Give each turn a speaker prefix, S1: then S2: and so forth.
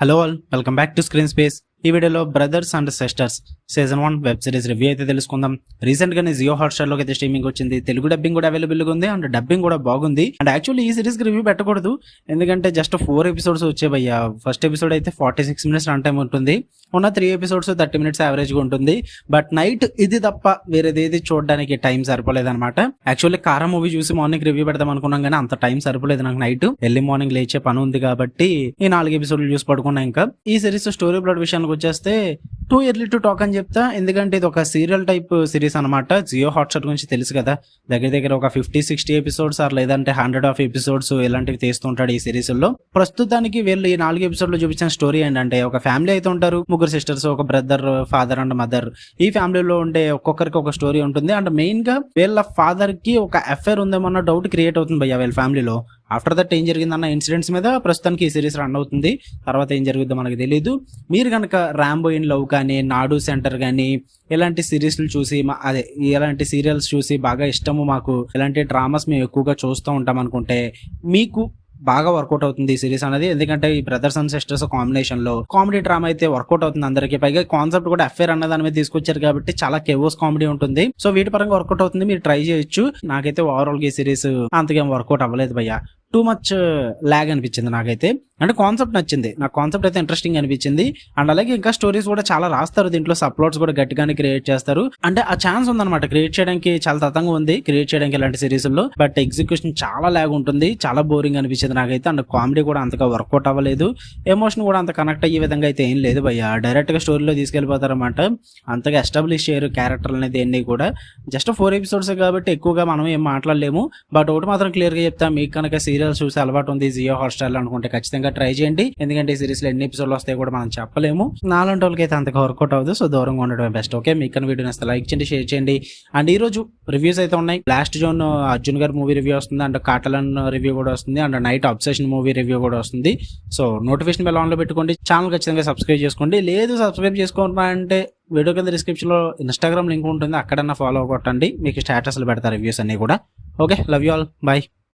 S1: Hello all, welcome back to screen space. ఈ వీడియోలో brothers and sisters season 1 web series review అయితే తెలుసుకుందాం. Recent గానే జియో హాట్స్టార్ లోకి అయితే స్ట్రీమింగ్ వచ్చింది. తెలుగు డబ్బింగ్ కూడా అవైలబుల్ గా ఉంది అండ్ డబ్బింగ్ కూడా బాగుంది. అండ్ యాక్చువల్లీ ఈ సిరీస్ కి రివ్యూ పెట్టకూడదు, ఎందుకంటే జస్ట్ 4 ఎపిసోడ్స్ వచ్చేవయ్యా. ఫస్ట్ ఎపిసోడ్ అయితే 46 మినిట్స్ రన్ టైం ఉంటుంది. ఉన్న 3 ఎపిసోడ్స్ 30 మినిట్స్ యావరేజ్ గా ఉంటుంది. బట్ నైట్ ఇది తప్ప వేరేదేది చూడడానికి టైం సరిపోలేదు అనమాట. యాక్చువల్లీ కారా మూవీ చూసి మార్నింగ్ రివ్యూ పెడదాం అనుకున్నాం కానీ అంత టైం సరిపోలేదు నాకు. నైట్ ఎర్లీ మార్నింగ్ లేచే పని ఉంది కాబట్టి ఈ 4 ఎపిసోడ్లు చూసి పడుకున్నా. ఇంకా ఈ సిరీస్ స్టోరీ ప్లాట్ విషయానికి వచ్చేస్తే టూ ఎర్లీ టు టాక్ అని చెప్తా, ఎందుకంటే ఇది ఒక సీరియల్ టైప్ సిరీస్ అనమాట. జియో హాట్స్టార్ గురించి తెలుసు కదా, దగ్గర ఒక 50-60 ఎపిసోడ్స్ ఆర్ లేదంటే 100 ఆఫ్ ఎపిసోడ్స్ ఇలాంటివి తీస్తుంటాడు ఈ సిరీస్ లో. ప్రస్తుతానికి వీళ్ళు ఈ 4 ఎపిసోడ్లు చూపించిన స్టోరీ ఏంటంటే, ఒక ఫ్యామిలీ అయితే ఉంటారు, ముగ్గురు సిస్టర్స్, ఒక బ్రదర్, ఫాదర్ అండ్ మదర్. ఈ ఫ్యామిలీలో ఉండే ఒక్కొక్కరికి ఒక స్టోరీ ఉంటుంది. అండ్ మెయిన్ గా వీళ్ళ ఫాదర్ కి ఒక అఫైర్ ఉందేమన్న డౌట్ క్రియేట్ అవుతుంది భయ్య వీళ్ళ ఫ్యామిలీలో. ఆఫ్టర్ దట్ ఏం జరిగిందన్న ఇన్సిడెంట్స్ మీద ప్రస్తుతానికి ఈ సిరీస్ రన్ అవుతుంది. తర్వాత ఏం జరుగుతుందో మనకు తెలియదు. మీరు కనుక రాంబో ఇన్ లవ్ కానీ, నాడు సెంటర్ కానీ ఇలాంటి సిరీస్లు చూసి ఇలాంటి సీరియల్స్ చూసి బాగా ఇష్టము, మాకు ఇలాంటి డ్రామాస్ మేము ఎక్కువగా చూస్తూ ఉంటాం అనుకుంటే మీకు బాగా వర్కౌట్ అవుతుంది ఈ సిరీస్ అనేది. ఎందుకంటే ఈ బ్రదర్స్ అండ్ సిస్టర్స్ కాంబినేషన్ లో కామెడీ డ్రామా అయితే వర్కౌట్ అవుతుంది అందరికి. పైగా కాన్సెప్ట్ కూడా అఫేర్ అన్న దాని మీద తీసుకొచ్చారు కాబట్టి చాలా కేవోస్ కామెడీ ఉంటుంది. సో వీటి పరంగా వర్కౌట్ అవుతుంది, మీరు ట్రై చేయొచ్చు. నాకైతే ఓవరాల్ గా ఈ సిరీస్ అంతకేం వర్కౌట్ అవ్వలేదు భయ్య. టూ మచ్ లాగ్ అనిపించింది నాకైతే. అంటే కాన్సెప్ట్ నచ్చింది, నాకు కాన్సెప్ట్ అయితే ఇంట్రెస్టింగ్ అనిపించింది. అండ్ అలాగే ఇంకా స్టోరీస్ కూడా చాలా రాస్తారు దీంట్లో, సబ్ప్లాట్స్ కూడా గట్టిగానే క్రియేట్ చేస్తారు. అంటే ఆ ఛాన్స్ ఉందన్నమాట క్రియేట్ చేయడానికి, చాలా తతంగా ఉంది క్రియేట్ చేయడానికి ఇలాంటి సిరీస్ లో. బట్ ఎగ్జిక్యూషన్ చాలా లాగ్ ఉంటుంది, చాలా బోరింగ్ అనిపించింది నాకైతే. అండ్ కామెడీ కూడా అంతగా వర్కౌట్ అవ్వలేదు, ఎమోషన్ కూడా అంత కనెక్ట్ అయ్యే విధంగా అయితే ఏం లేదు భయ్య. డైరెక్ట్ గా స్టోరీలో తీసుకెళ్లిపోతారన్నమాట, అంతగా ఎస్టాబ్లిష్ చేయరు క్యారెక్టర్ అనేది అన్ని కూడా. జస్ట్ 4 ఎపిసోడ్స్ కాబట్టి ఎక్కువగా మనం ఏం మాట్లాడలేము. బట్ ఒకటి మాత్రం క్లియర్ గా చెప్తా, మీకు కనుక సీరియల్స్ చూసి అలవాటు ఉంది జియో హాట్స్టార్ అనుకుంటే ఖచ్చితంగా ట్రై చేయండి. ఎందుకంటే ఈ సిరీస్ లో ఎన్ని ఎపిసోడ్లు వస్తాయి కూడా మనం చెప్పలేము. నాలంటి వాళ్ళకి అయితే అంతగా వర్కౌట్ అవ్వదు, సో దూరంగా ఉండడం బెస్ట్. ఓకే, మీకు వీడియో నచ్చితే లైక్ చేయండి, షేర్ చేయండి. అండ్ ఈ రోజు రివ్యూస్ అయితే ఉన్నాయి. లాస్ట్ జోన్ అర్జున్ గారి మూవీ రివ్యూ వస్తుంది, అండ్ కాటలన్ రివ్యూ కూడా వస్తుంది, and night obsession movie review కూడా వస్తుంది. సో నోటిఫికేషన్ బెల్ ఆన్ లో పెట్టుకోండి, ఛానల్ ఖచ్చితంగా సబ్స్క్రైబ్ చేసుకోండి. లేదు సబ్స్క్రైబ్ చేసుకోకుండా అంటే వీడియో కింద డిస్క్రిప్షన్ లో ఇన్స్టాగ్రామ్ లింక్ ఉంటుంది, అక్కడన్నా ఫాలో కొట్టండి, మీకు స్టేటస్లు పెడతారు రివ్యూస్ అన్ని కూడా. Okay, love you all, bye.